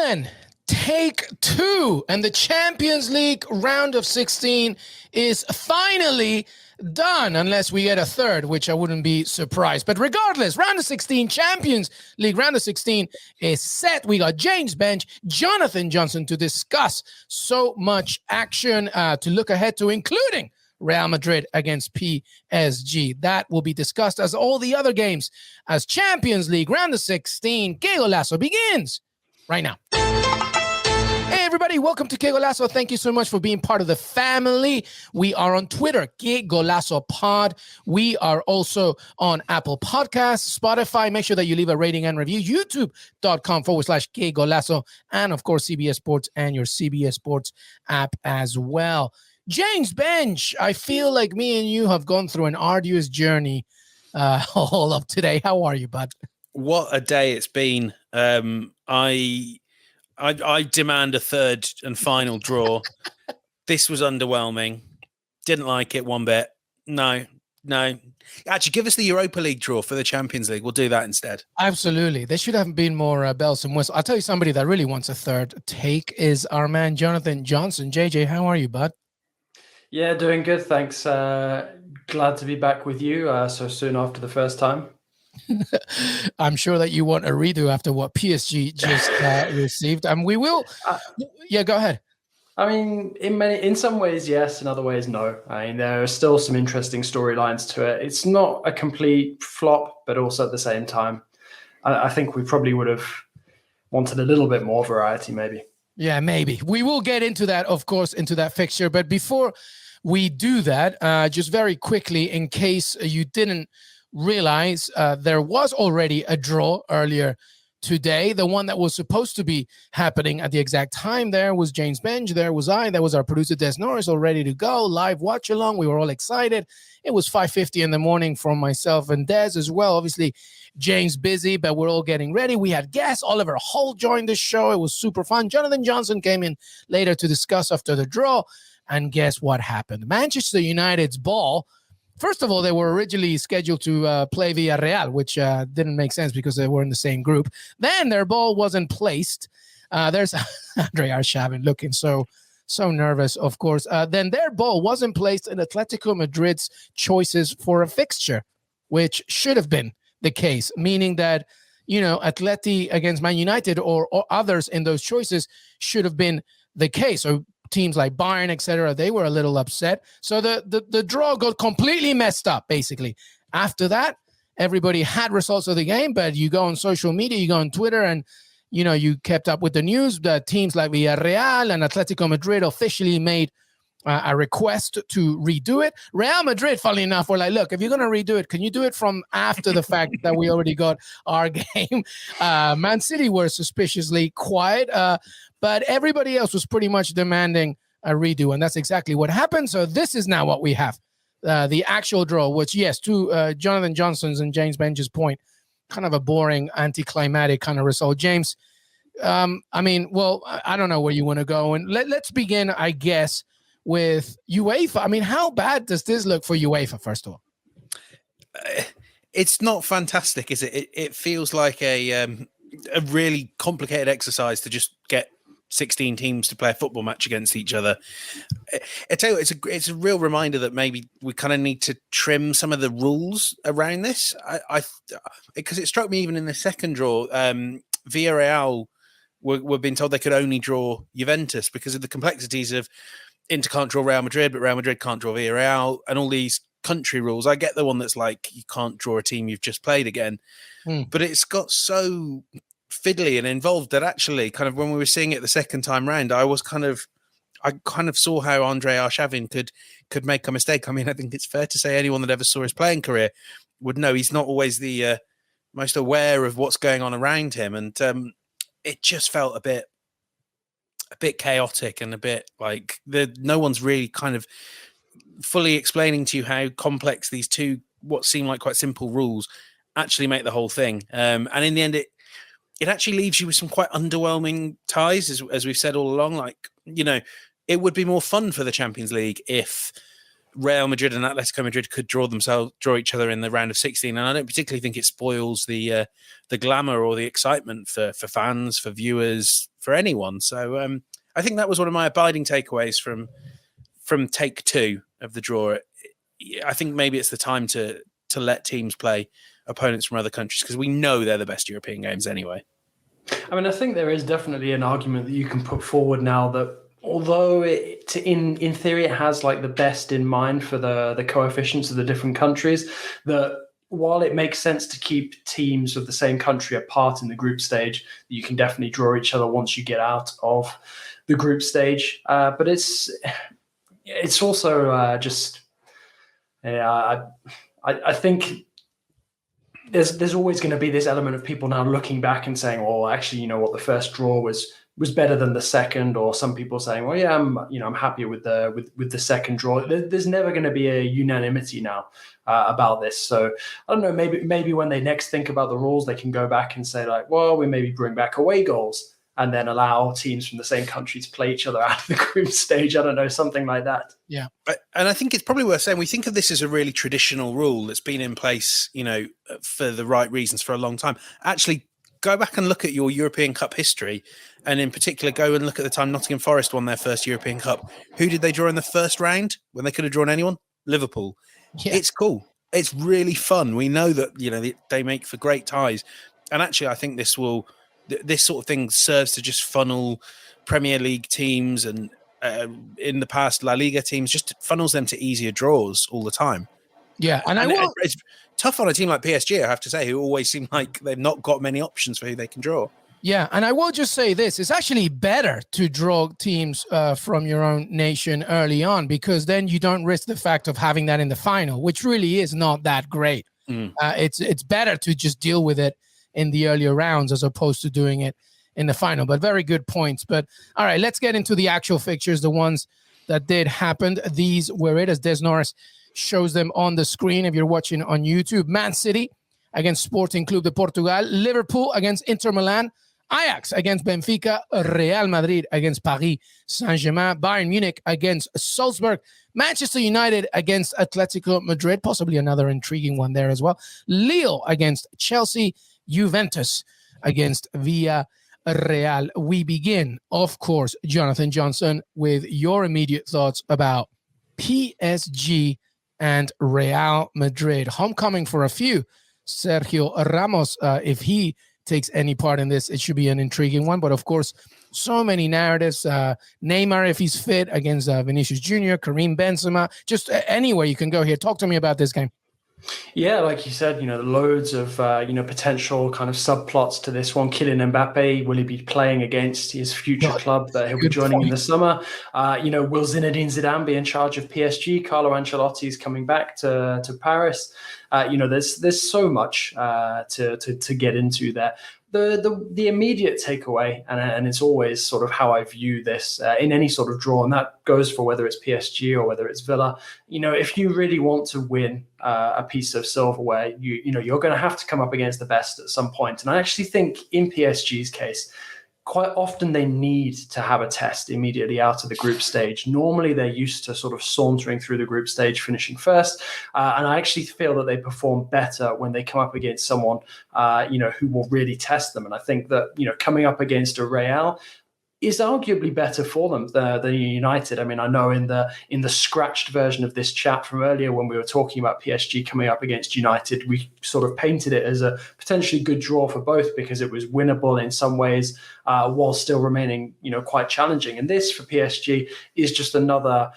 then, take two, and the Champions League round of 16 is finally done, unless we get a third, which I wouldn't be surprised. But regardless, round of 16, Champions League round of 16 is set. We got James Bench, Jonathan Johnson to discuss so much action to look ahead to, including Real Madrid against PSG. That will be discussed as all the other games as Champions League round of 16. Que Golazo begins right now. Hey everybody, welcome to Que Golazo. Thank you so much for being part of the family. We are on Twitter, Que Golazo Pod. We are also on Apple Podcasts, Spotify. Make sure that you leave a rating and review. YouTube.com/Que Golazo. And of course, CBS Sports and your CBS Sports app as well. James Bench, I feel like me and you have gone through an arduous journey all of today. How are you, bud? What a day it's been. I demand a third and final draw. This was underwhelming. Didn't like it one bit. No. Actually, give us the Europa League draw for the Champions League. We'll do that instead. Absolutely. There should have been more bells and whistles. I'll tell you somebody that really wants a third take is our man, Jonathan Johnson. JJ, how are you, bud? Yeah, doing good. Thanks. Glad to be back with you so soon after the first time. I'm sure that you want a redo after what PSG just received. And we will. Yeah, go ahead. I mean, in some ways, yes. In other ways, no. I mean, there are still some interesting storylines to it. It's not a complete flop, but also at the same time, I think we probably would have wanted a little bit more variety, maybe. Yeah, maybe. We will get into that, of course, into that fixture. But before we do that, just very quickly, in case you didn't realize, there was already a draw earlier today. The one that was supposed to be happening at the exact time. There was James Bench. There was I. There was our producer, Des Norris, all ready to go. Live watch along. We were all excited. It was 5:50 in the morning from myself and Des as well. Obviously, James busy, but we're all getting ready. We had guests. Oliver Holt joined the show. It was super fun. Jonathan Johnson came in later to discuss after the draw. And guess what happened? Manchester United's ball. First of all, they were originally scheduled to play Villarreal, which didn't make sense because they were in the same group. Then their ball wasn't placed. There's Andre Arshavin looking so nervous, of course. Then their ball wasn't placed in Atletico Madrid's choices for a fixture, which should have been the case, meaning that, Atleti against Man United or others in those choices should have been the case. So teams like Bayern, etc., they were a little upset. So the draw got completely messed up, basically. After that, everybody had results of the game, but you go on social media, you go on Twitter, and, you kept up with the news that teams like Villarreal and Atletico Madrid officially made a request to redo it. Real Madrid, funnily enough, were like, look, if you're going to redo it, can you do it from after the fact that we already got our game? Man City were suspiciously quiet, but everybody else was pretty much demanding a redo, and that's exactly what happened. So this is now what we have, the actual draw, which, yes, to Jonathan Johnson's and James Bench's point, kind of a boring, anticlimactic kind of result. James, I don't know where you want to go. And let's begin, I guess, with UEFA. I mean, how bad does this look for UEFA, first of all? It's not fantastic, is it? It feels like a really complicated exercise to just get 16 teams to play a football match against each other. I tell you, it's a real reminder that maybe we kind of need to trim some of the rules around this. Because it struck me even in the second draw, Villarreal were being told they could only draw Juventus because of the complexities of Inter can't draw Real Madrid, but Real Madrid can't draw Villarreal, and all these country rules. I get the one that's like you can't draw a team you've just played again, but it's got so fiddly and involved that actually, kind of when we were seeing it the second time round, I kind of saw how Andre Arshavin could make a mistake. I mean, I think it's fair to say anyone that ever saw his playing career would know he's not always the most aware of what's going on around him, and it just felt a bit chaotic and a bit like no one's really kind of fully explaining to you how complex these two, what seem like quite simple rules, actually make the whole thing. And in the end, it actually leaves you with some quite underwhelming ties, as we've said all along. Like, it would be more fun for the Champions League if Real Madrid and Atletico Madrid could draw each other in the round of 16. And I don't particularly think it spoils the glamour or the excitement for fans, for viewers, for anyone. So I think that was one of my abiding takeaways from take two of the draw. I think maybe it's the time to let teams play opponents from other countries, because we know they're the best European games anyway. I mean, I think there is definitely an argument that you can put forward now that although in theory it has like the best in mind for the coefficients of the different countries, that while it makes sense to keep teams of the same country apart in the group stage, you can definitely draw each other once you get out of the group stage. But it's also just, I think there's always going to be this element of people now looking back and saying, well, actually, you know what, the first draw was better than the second, or some people saying, well, yeah, I'm happier with the second draw. There's never going to be a unanimity now about this. So I don't know, maybe when they next think about the rules, they can go back and say like, well, we maybe bring back away goals and then allow teams from the same country to play each other out of the group stage. I don't know, something like that. Yeah. And I think it's probably worth saying, we think of this as a really traditional rule that's been in place, for the right reasons for a long time. Actually, go back and look at your European Cup history, and in particular, go and look at the time Nottingham Forest won their first European Cup. Who did they draw in the first round when they could have drawn anyone? Liverpool. Yeah. It's cool. It's really fun. We know that, they make for great ties. And actually, I think this sort of thing serves to just funnel Premier League teams and in the past La Liga teams, just funnels them to easier draws all the time. Yeah, and it's tough on a team like PSG, I have to say, who always seem like they've not got many options for who they can draw. Yeah, and I will just say this. It's actually better to draw teams from your own nation early on, because then you don't risk the fact of having that in the final, which really is not that great. It's better to just deal with it in the earlier rounds as opposed to doing it in the final. But very good points. But all right, let's get into the actual fixtures, the ones that did happen. These were it, as Des Norris shows them on the screen if you're watching on YouTube. Man City against Sporting Club de Portugal, Liverpool against Inter Milan, Ajax against Benfica, Real Madrid against Paris Saint-Germain, Bayern Munich against Salzburg, Manchester United against Atletico Madrid, possibly another intriguing one there as well, Lille against Chelsea, Juventus against Villarreal. We begin, of course, Jonathan Johnson, with your immediate thoughts about PSG and Real Madrid. Homecoming for a few. Sergio Ramos, if he takes any part in this, it should be an intriguing one. But of course, so many narratives. Neymar, if he's fit, against Vinicius Jr., Karim Benzema, just anywhere you can go here. Talk to me about this game. Yeah, like you said, loads of, potential kind of subplots to this one. Kylian Mbappe, will he be playing against his future club that he'll be joining in the summer? Will Zinedine Zidane be in charge of PSG? Carlo Ancelotti is coming back to Paris. There's so much to get into there. The immediate takeaway, and it's always sort of how I view this in any sort of draw, and that goes for whether it's PSG or whether it's Villa. If you really want to win a piece of silverware, you're going to have to come up against the best at some point. And I actually think in PSG's case, quite often they need to have a test immediately out of the group stage. Normally they're used to sort of sauntering through the group stage, finishing first. And I actually feel that they perform better when they come up against someone, who will really test them. And I think that, coming up against a Real is arguably better for them than United. I mean, I know in the scratched version of this chat from earlier, when we were talking about PSG coming up against United, we sort of painted it as a potentially good draw for both because it was winnable in some ways, while still remaining, quite challenging. And this for PSG is just another,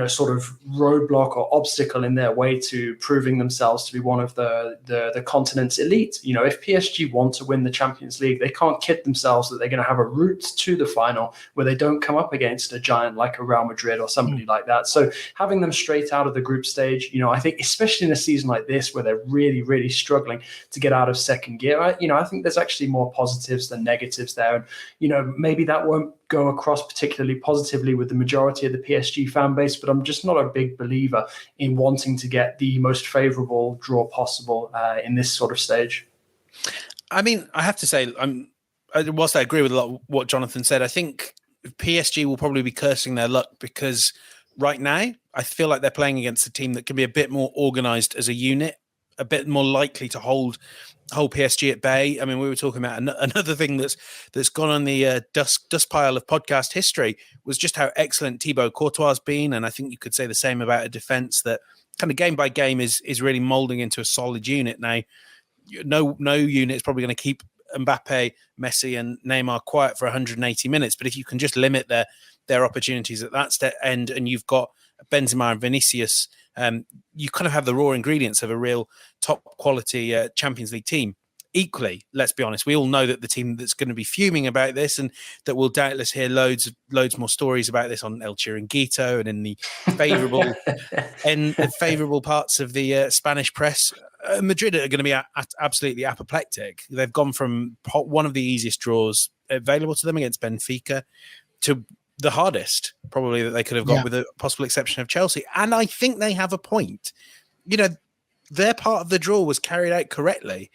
sort of roadblock or obstacle in their way to proving themselves to be one of the continent's elite. If PSG want to win the Champions League, they can't kid themselves that they're going to have a route to the final where they don't come up against a giant like a Real Madrid or somebody like that. So having them straight out of the group stage, I think especially in a season like this where they're really, really struggling to get out of second gear, I think there's actually more positives than negatives there. And, maybe that won't go across particularly positively with the majority of the PSG fan base, but I'm just not a big believer in wanting to get the most favorable draw possible in this sort of stage. I mean, I have to say, whilst I agree with a lot of what Jonathan said, I think PSG will probably be cursing their luck because right now I feel like they're playing against a team that can be a bit more organised as a unit. a bit more likely to hold PSG at bay. I mean, we were talking about another thing that's gone on the dust pile of podcast history was just how excellent Thibaut Courtois has been, and I think you could say the same about a defence that kind of game by game is really moulding into a solid unit now. No unit is probably going to keep Mbappe, Messi, and Neymar quiet for 180 minutes, but if you can just limit their opportunities at that end, and you've got Benzema and Vinicius, you kind of have the raw ingredients of a real top quality Champions League team. Equally, let's be honest, we all know that the team that's going to be fuming about this, and that we'll doubtless hear loads more stories about this on El Chiringuito and in the favourable parts of the Spanish press. Madrid are going to be absolutely apoplectic. They've gone from one of the easiest draws available to them against Benfica to the hardest probably that they could have got, with a possible exception of Chelsea. And I think they have a point. You know, their part of the draw was carried out correctly.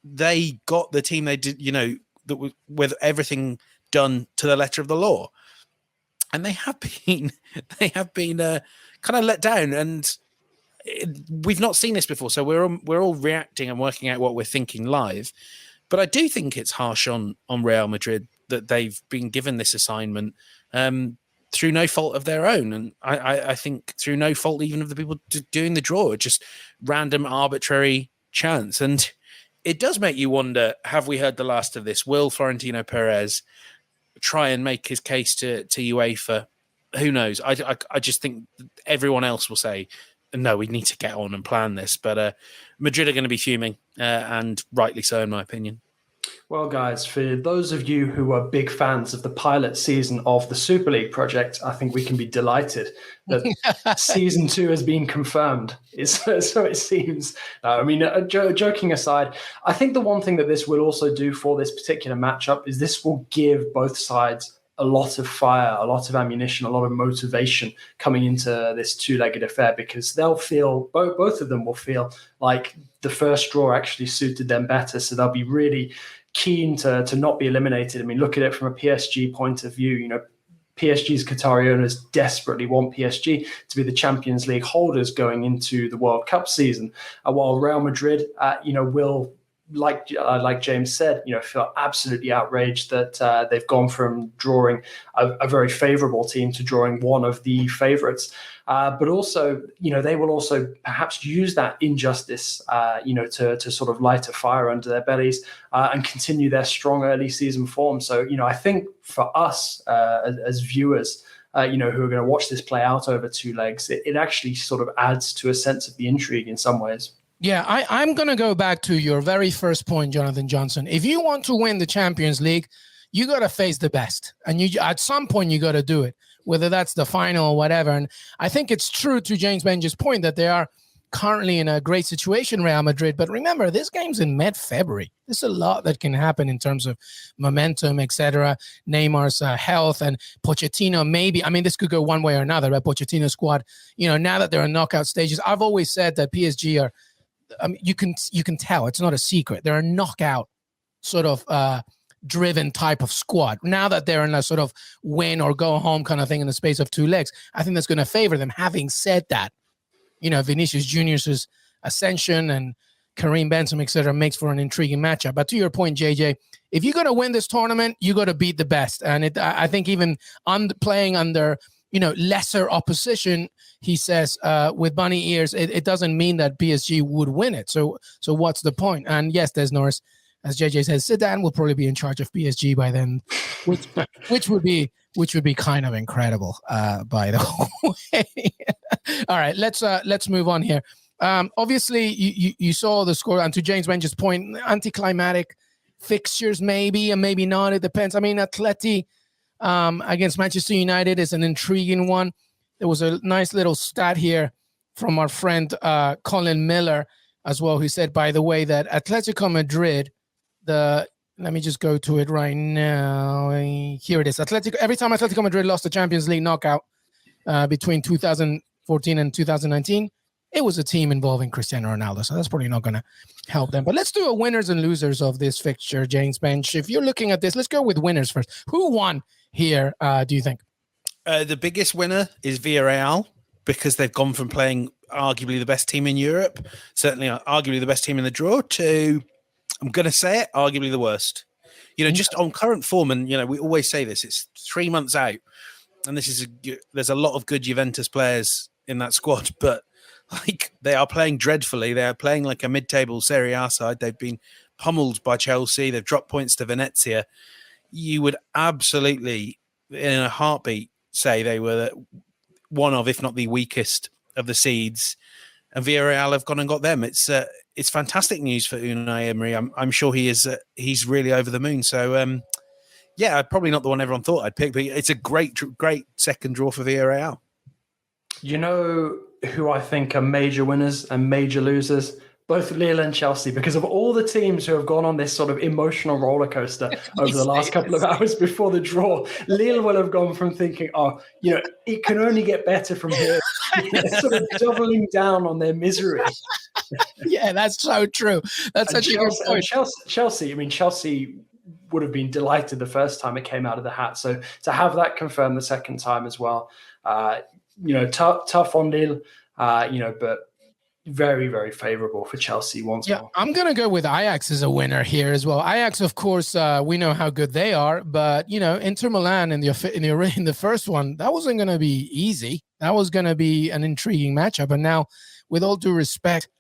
They got the team they did, you know, that was with everything done to the letter of the law. And they have been kind of let down, and we've not seen this before. So we're all reacting and working out what we're thinking live. But I do think it's harsh on Real Madrid that they've been given this assignment through no fault of their own. And I think through no fault even of the people doing the draw, just random arbitrary chance. And it does make you wonder, have we heard the last of this? Will Florentino Perez try and make his case to UEFA? Who knows? I just think everyone else will say, no, we need to get on and plan this. But Madrid are going to be fuming, and rightly so, in my opinion. Well, guys, for those of you who are big fans of the pilot season of the Super League project, I think we can be delighted that season 2 has been confirmed. So it seems. I mean, joking aside, I think the one thing that this will also do for this particular matchup is this will give both sides a lot of fire, a lot of ammunition, a lot of motivation coming into this two-legged affair, because they'll feel, both of them will feel like the first draw actually suited them better. So they'll be really keen to not be eliminated. I mean, look at it from a PSG point of view. You know, PSG's Qatari owners desperately want PSG to be the Champions League holders going into the World Cup season, while Real Madrid, will, like James said, feel absolutely outraged that they've gone from drawing a very favourable team to drawing one of the favourites. But also, they will also perhaps use that injustice, to sort of light a fire under their bellies and continue their strong early season form. So, I think for us as viewers, who are going to watch this play out over 2 legs, it actually sort of adds to a sense of the intrigue in some ways. Yeah, I'm going to go back to your very first point, Jonathan Johnson. If you want to win the Champions League, you got to face the best. And at some point, you got to do it, whether that's the final or whatever. And I think it's true to James Benja's point that they are currently in a great situation, Real Madrid. But remember, this game's in mid-February. There's a lot that can happen in terms of momentum, etc. Neymar's health and Pochettino, maybe. I mean, this could go one way or another, right? Pochettino's squad, now that they're in knockout stages. I've always said that PSG are, you can tell, it's not a secret. They're a knockout sort of driven type of squad. Now that they're in a sort of win or go home kind of thing in the space of 2 legs, I think that's going to favor them. Having said that, Vinicius Junior's ascension and Karim Benzema, etc., makes for an intriguing matchup. But to your point, JJ, if you're going to win this tournament, you got to beat the best. And I think even playing under lesser opposition, he says, with bunny ears, it doesn't mean that PSG would win it. So what's the point? And yes, Des Norris, as JJ says, Zidane will probably be in charge of PSG by then, which would be kind of incredible, by the way. All right, let's move on here. Obviously, you saw the score, and to James Benja's point, anticlimactic fixtures, maybe and maybe not. It depends. I mean, Atleti against Manchester United is an intriguing one. There was a nice little stat here from our friend Colin Miller as well, who said, by the way, that Atletico Madrid, let me just go to it right now. Here it is. Every time Atletico Madrid lost the Champions League knockout between 2014 and 2019, it was a team involving Cristiano Ronaldo. So that's probably not going to help them. But let's do a winners and losers of this fixture, James Bench. If you're looking at this, let's go with winners first. Who won here, do you think? The biggest winner is Villarreal, because they've gone from playing arguably the best team in Europe, certainly arguably the best team in the draw, to, I'm going to say it, arguably the worst. Just on current form, and we always say this, it's 3 months out, and there's a lot of good Juventus players in that squad, but they are playing dreadfully. They are playing like a mid-table Serie A side. They've been pummeled by Chelsea. They've dropped points to Venezia. You would absolutely, in a heartbeat, say they were one of, if not the weakest of the seeds, and Villarreal have gone and got them. It's fantastic news for Unai Emery. I'm sure he's really over the moon. So probably not the one everyone thought I'd pick, but it's a great second draw for Villarreal. You know who I think are major winners and major losers? Both Lille and Chelsea, because of all the teams who have gone on this sort of emotional roller coaster over the last couple of hours before the draw. Lille will have gone from thinking, it can only get better from here, sort of doubling down on their misery. Yeah, that's so true. That's such a good point. Chelsea would have been delighted the first time it came out of the hat. So to have that confirmed the second time as well, tough on Lille, but very, very favorable for Chelsea once more. I'm going to go with Ajax as a winner here as well. Ajax, of course, we know how good they are, but, Inter Milan in the first one, that wasn't going to be easy. That was going to be an intriguing matchup. And now, with all due respect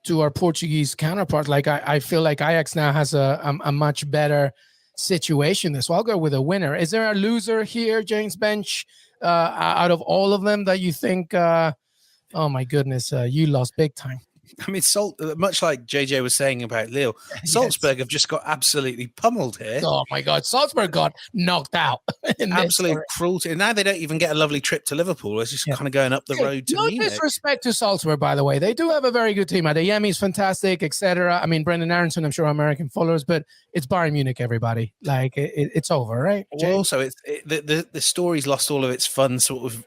to our Portuguese counterpart, I feel like Ajax now has a much better situation. So I'll go with a winner. Is there a loser here, James Bench, out of all of them that you think... oh my goodness, you lost big time. I mean, much like JJ was saying about Lille, Salzburg have just got absolutely pummeled here. Oh my God, Salzburg got knocked out. Absolute cruelty. And now they don't even get a lovely trip to Liverpool. It's just kind of going up the road to Munich. No disrespect to Salzburg, by the way. They do have a very good team. Adeyemi is fantastic, etc. I mean, Brendan Aronson, I'm sure American followers, but it's Bayern Munich, everybody. It's over, right? Well, also, the story's lost all of its fun sort of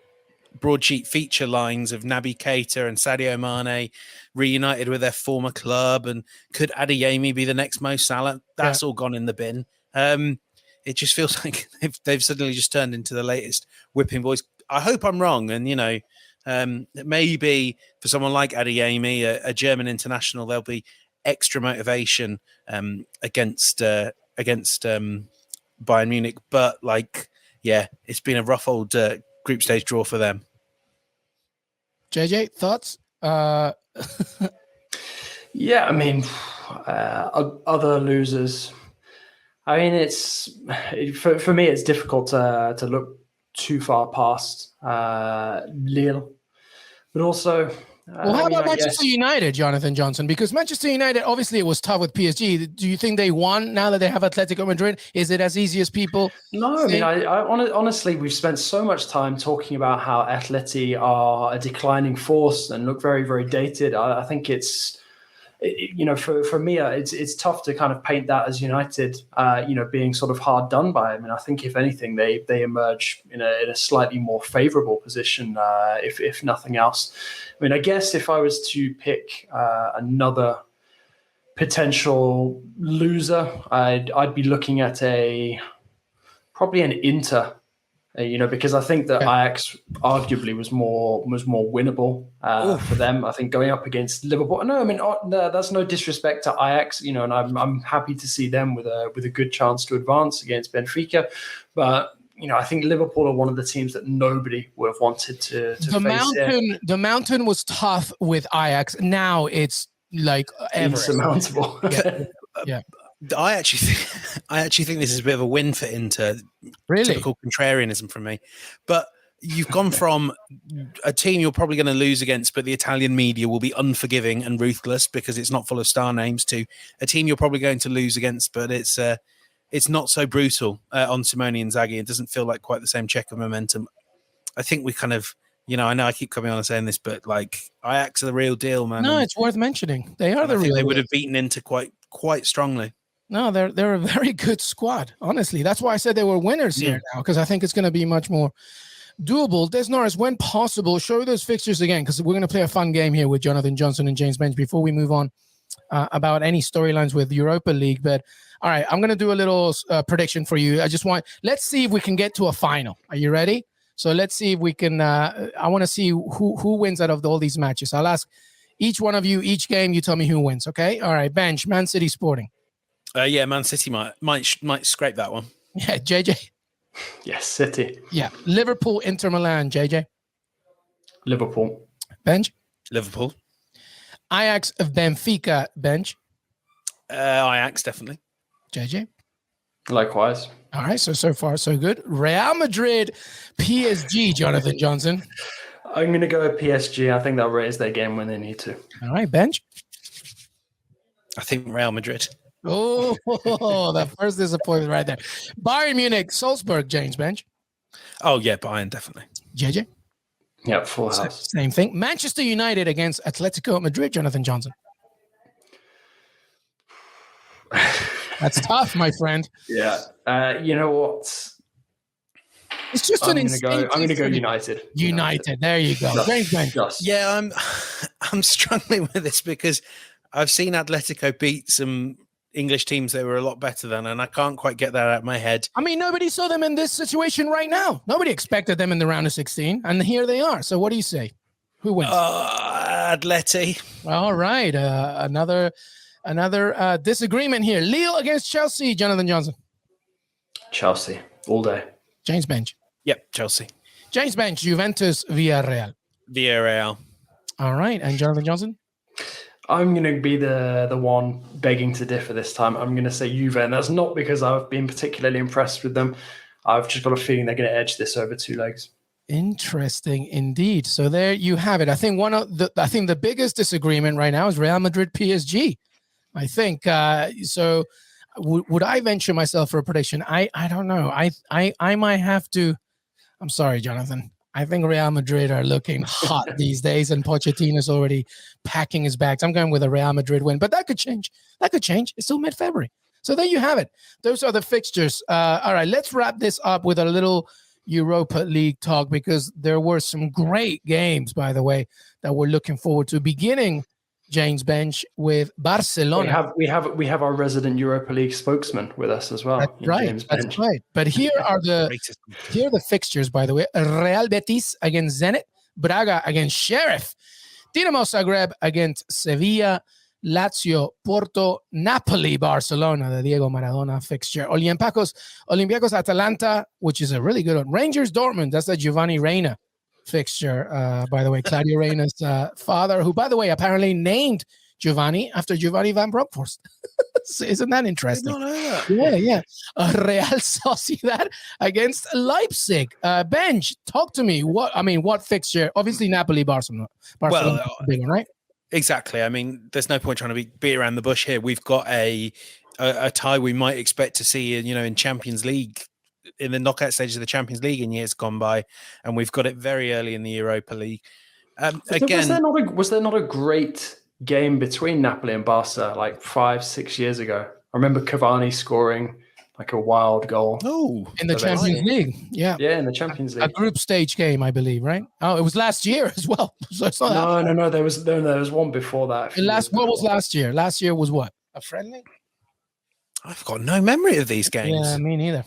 broadsheet feature lines of Naby Keita and Sadio Mane reunited with their former club, and could Adeyemi be the next Mo Salah? That's all gone in the bin. It just feels like they've suddenly just turned into the latest whipping boys. I hope I'm wrong, and maybe for someone like Adeyemi, a German international, there'll be extra motivation against Bayern Munich. But it's been a rough old group stage draw for them. JJ, thoughts? Yeah, I mean, other losers. I mean, for me, it's difficult to look too far past Lille, but also. How about Manchester United, Jonathan Johnson? Because Manchester United, obviously, it was tough with PSG. Do you think they won now that they have Atletico Madrid? Is it as easy as people? No, I mean, honestly, we've spent so much time talking about how Atleti are a declining force and look very, very dated. I think for me, it's tough to kind of paint that as United, being sort of hard done by. I mean, I think if anything, they emerge in a slightly more favourable position, if nothing else. I mean, I guess if I was to pick another potential loser, I'd be looking at probably an Inter. Because I think that Ajax arguably was more winnable for them. I think going up against Liverpool. No, I mean that's no disrespect to Ajax, and I'm happy to see them with a good chance to advance against Benfica. But I think Liverpool are one of the teams that nobody would have wanted to face. The mountain was tough with Ajax. Now it's like insurmountable. Yeah. I actually think this is a bit of a win for Inter. Really? Typical contrarianism from me. But you've gone from a team you're probably going to lose against, but the Italian media will be unforgiving and ruthless because it's not full of star names, to a team you're probably going to lose against, but it's not so brutal on Simone Inzaghi. It doesn't feel like quite the same check of momentum. I think we kind of, I know I keep coming on and saying this, but Ajax are the real deal, man. No, it's worth mentioning. They are the real deal. They would have beaten Inter quite strongly. No, they're a very good squad, honestly. That's why I said they were winners here now, because I think it's going to be much more doable. Des Norris, when possible, show those fixtures again, because we're going to play a fun game here with Jonathan Johnson and James Bench before we move on about any storylines with Europa League. But all right, I'm going to do a little prediction for you. Let's see if we can get to a final. Are you ready? So let's see if we can. I want to see who wins out of all these matches. I'll ask each one of you each game. You tell me who wins. Okay. All right. Bench. Man City Sporting. Yeah, Man City might scrape that one. Yeah. JJ. Yes, City. Yeah. Liverpool. Inter Milan. JJ. Liverpool. Bench. Liverpool. Ajax of Benfica. Bench. Ajax, definitely. JJ. Likewise. All right. So far, so good. Real Madrid. PSG. Jonathan Johnson. I'm going to go with PSG. I think they'll raise their game when they need to. All right. Bench. I think Real Madrid. Oh, the first disappointment right there. Bayern Munich. Salzburg. James. Bench. Oh, yeah, Bayern, definitely. JJ. Yeah, full house. Same thing. Manchester United against Atletico Madrid, Jonathan Johnson. That's tough, my friend. Yeah. You know what? It's just I'm going to go United. United. There you go. James Bench. Yeah, I'm struggling with this because I've seen Atletico beat some English teams they were a lot better than, and I can't quite get that out of my head. I mean, nobody saw them in this situation right now. Nobody expected them in the round of 16, and here they are. So what do you say? Who wins? Atleti. All right. Another disagreement here. Lille against Chelsea, Jonathan Johnson. Chelsea. All day. James Bench. Yep, Chelsea. James Bench, Juventus, Villarreal. Villarreal. All right. And Jonathan Johnson? I'm going to be the one begging to differ this time. I'm going to say Juve, and that's not because I've been particularly impressed with them. I've just got a feeling they're going to edge this over 2 legs. Interesting indeed. So there you have it. I think the biggest disagreement right now is Real Madrid PSG. I think so. Would I venture myself for a prediction? I don't know. I might have to. I'm sorry, Jonathan. I think Real Madrid are looking hot these days, and Pochettino's already packing his bags. I'm going with a Real Madrid win, but that could change. It's still mid-February. So there you have it. Those are the fixtures. All right, let's wrap this up with a little Europa League talk, because there were some great games, by the way, that we're looking forward to. Beginning, James Bench, with Barcelona. We have our resident Europa League spokesman with us as well. That's right. James That's Bench. right. But here are the fixtures, by the way. Real Betis against Zenit, Braga against Sheriff, Dinamo Zagreb against Sevilla, Lazio, Porto, Napoli, Barcelona, the Diego Maradona fixture, Olympiacos Atalanta, which is a really good one, Rangers Dortmund, that's the Giovanni Reina fixture, by the way, Claudio Reina's father, who, by the way, apparently named Giovanni after Giovanni van Bronckhorst. Isn't that interesting? I did not know that. Yeah. Real Sociedad against Leipzig. Bench, talk to me. What fixture? Obviously, Napoli, Barcelona. Well, big one, right? Exactly. I mean, there's no point trying to beat around the bush here. We've got a tie we might expect to see, in Champions League, in the knockout stage of the Champions League in years gone by, and we've got it very early in the Europa League. Was there not a great game between Napoli and Barca like 5-6 years ago? I remember Cavani scoring like a wild goal. Oh, in the Champions League. Yeah, in the Champions League, a group stage game, I believe, right? Oh, it was last year as well. So it's not no. There was one before that. What was last year? Last year was what? A friendly? I've got no memory of these games. Yeah, me neither.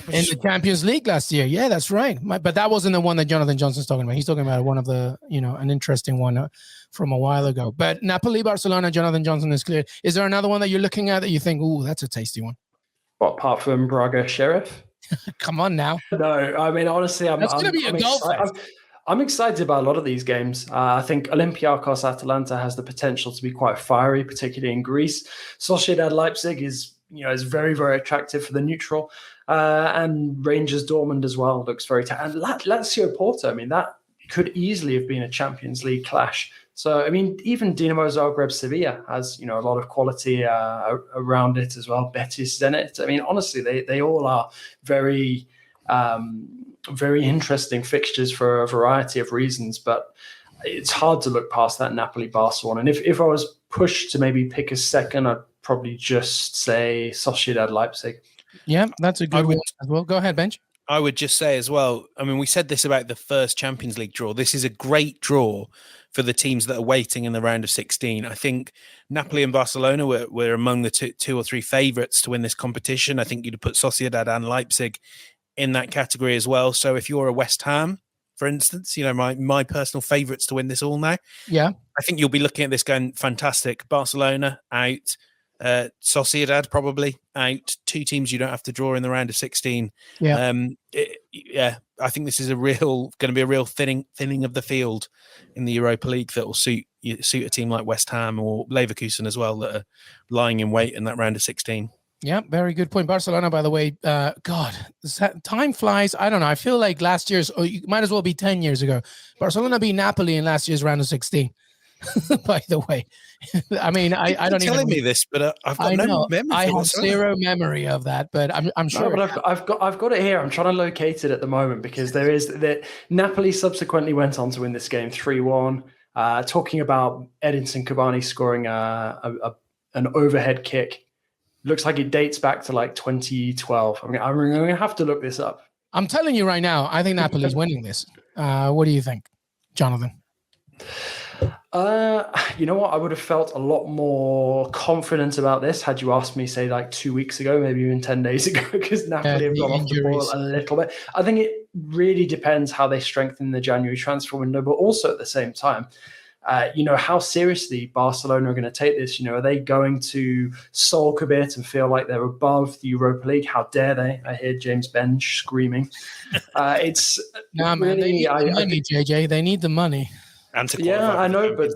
In the Champions League last year. Yeah, that's right. But that wasn't the one that Jonathan Johnson's talking about. He's talking about one of the, an interesting one from a while ago. But Napoli, Barcelona, Jonathan Johnson is clear. Is there another one that you're looking at that you think, ooh, that's a tasty one? What, apart from Braga Sheriff? Come on now. No, I mean, honestly, that's going to be a goal fest. I'm excited about a lot of these games. I think Olympiacos Atalanta has the potential to be quite fiery, particularly in Greece. Sociedad Leipzig is very, very attractive for the neutral. And Rangers Dortmund as well looks very and Lazio Porto, I mean, that could easily have been a Champions League clash. So, I mean, even Dinamo Zagreb Sevilla has, a lot of quality around it as well. Betis, Zenit. I mean, honestly, they all are very, very interesting fixtures for a variety of reasons. But it's hard to look past that Napoli-Barca one. And if I was pushed to maybe pick a second, I'd probably just say Sociedad Leipzig. Yeah, that's a good one as well. Go ahead, Bench. I would just say as well, I mean, we said this about the first Champions League draw. This is a great draw for the teams that are waiting in the round of 16. I think Napoli and Barcelona were among the two or three favourites to win this competition. I think you'd put Sociedad and Leipzig in that category as well. So if you're a West Ham, for instance, my personal favourites to win this all now. Yeah. I think you'll be looking at this going fantastic. Barcelona out, Sociedad probably out. 2 teams you don't have to draw in the round of 16. Yeah. I think this is going to be a real thinning of the field in the Europa League that will suit a team like West Ham or Leverkusen as well, that are lying in wait in that round of 16. Yeah, very good point. Barcelona, by the way, God, time flies. I don't know. I feel like last year's, it might as well be 10 years ago. Barcelona beat Napoli in last year's round of 16. By the way, I mean, I don't even telling me this, but I've got no memory. I have zero memory of that, but I'm sure. No, but I've got it here. I'm trying to locate it at the moment because there is that Napoli subsequently went on to win this game 3-1. Talking about Edinson Cavani scoring an overhead kick. Looks like it dates back to like 2012. I'm going to have to look this up. I'm telling you right now, I think Napoli's winning this. What do you think, Jonathan? You know what? I would have felt a lot more confident about this had you asked me, say, like 2 weeks ago, maybe even 10 days ago, because Napoli have gone off the ball a little bit. I think it really depends how they strengthen the January transfer window, but also at the same time, how seriously Barcelona are going to take this. Are they going to sulk a bit and feel like they're above the Europa League? How dare they? I hear James Bench screaming. It's man, they need the money, JJ. They need the money. I know, but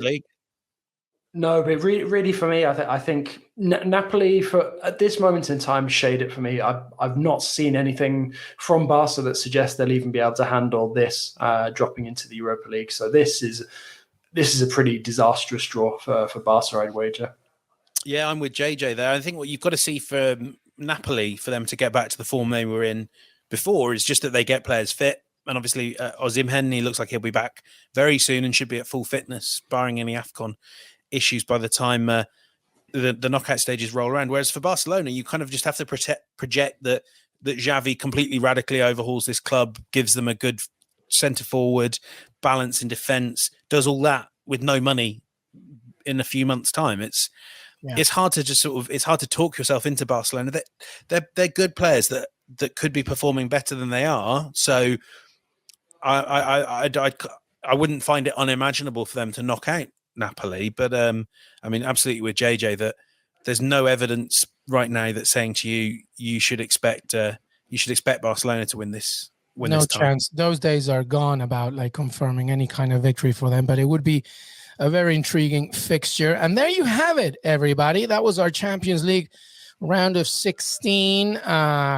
no, but really for me, I think Napoli at this moment in time shade it for me. I've not seen anything from Barca that suggests they'll even be able to handle this dropping into the Europa League. So this is a pretty disastrous draw for Barca, I'd wager. Yeah, I'm with JJ there. I think what you've got to see for Napoli for them to get back to the form they were in before is just that they get players fit. And obviously, Osimhen, he looks like he'll be back very soon and should be at full fitness, barring any AFCON issues by the time the knockout stages roll around. Whereas for Barcelona, you kind of just have to project that Xavi completely radically overhauls this club, gives them a good centre forward, balance in defence, does all that with no money in a few months' time. It's hard to just it's hard to talk yourself into Barcelona. They're good players that could be performing better than they are. So I wouldn't find it unimaginable for them to knock out Napoli. But absolutely with JJ that there's no evidence right now that's saying to you should expect Barcelona to win this. No chance. Those days are gone about like confirming any kind of victory for them, but it would be a very intriguing fixture. And there you have it, everybody. That was our Champions League round of 16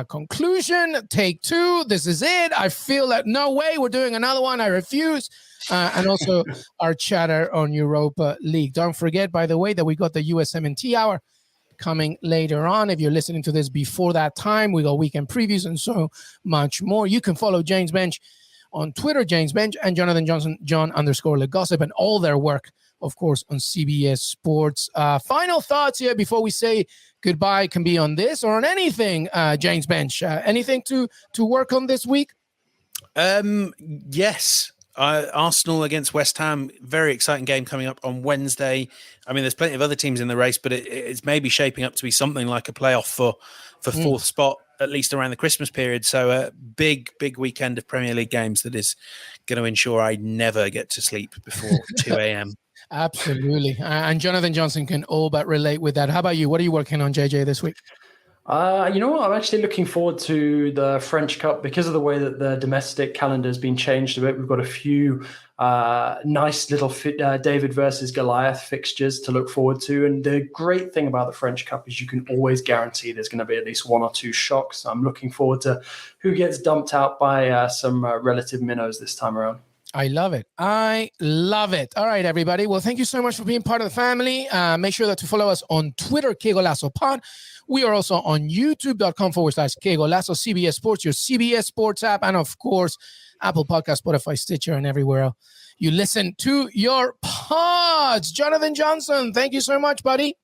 conclusion. Take 2. This is it. I feel that no way we're doing another one. I refuse. And also our chatter on Europa League. Don't forget, by the way, that we got the USMNT hour coming later on. If you're listening to this before that time, we got weekend previews and so much more. You can follow James Bench on Twitter, James Bench, and Jonathan Johnson, John_LeGossip, and all their work, of course, on CBS Sports. Final thoughts here before we say goodbye can be on this or on anything, James Bench. Anything to work on this week? Yes. Arsenal against West Ham, very exciting game coming up on Wednesday. I mean, there's plenty of other teams in the race, but it's maybe shaping up to be something like a playoff for fourth spot, at least around the Christmas period. So a big weekend of Premier League games that is going to ensure I never get to sleep before 2 a.m. Absolutely. And Jonathan Johnson can all but relate with that. How about you? What are you working on, JJ, this week? You know what? I'm actually looking forward to the French Cup because of the way that the domestic calendar has been changed a bit. We've got a few nice little David versus Goliath fixtures to look forward to. And the great thing about the French Cup is you can always guarantee there's going to be at least 1 or 2 shocks. I'm looking forward to who gets dumped out by some relative minnows this time around. I love it. All right, everybody. Well, thank you so much for being part of the family. Make sure that to follow us on Twitter, Que Golazo Pod. We are also on youtube.com/Que Golazo, CBS Sports, your CBS Sports app, and of course, Apple Podcast, Spotify, Stitcher, and everywhere else you listen to your pods. Jonathan Johnson, thank you so much, buddy.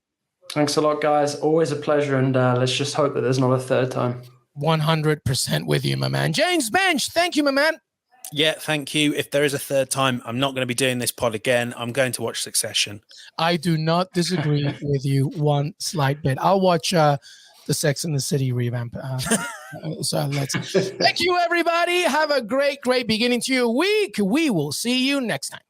Thanks a lot, guys. Always a pleasure, and let's just hope that there's not a third time. 100% with you, my man. James Bench, thank you, my man. Yeah, thank you. If there is a third time, I'm not going to be doing this pod again. I'm going to watch Succession. I do not disagree with you one slight bit. I'll watch the Sex and the City revamp. So let's thank you, everybody. Have a great beginning to your week. We will see you next time.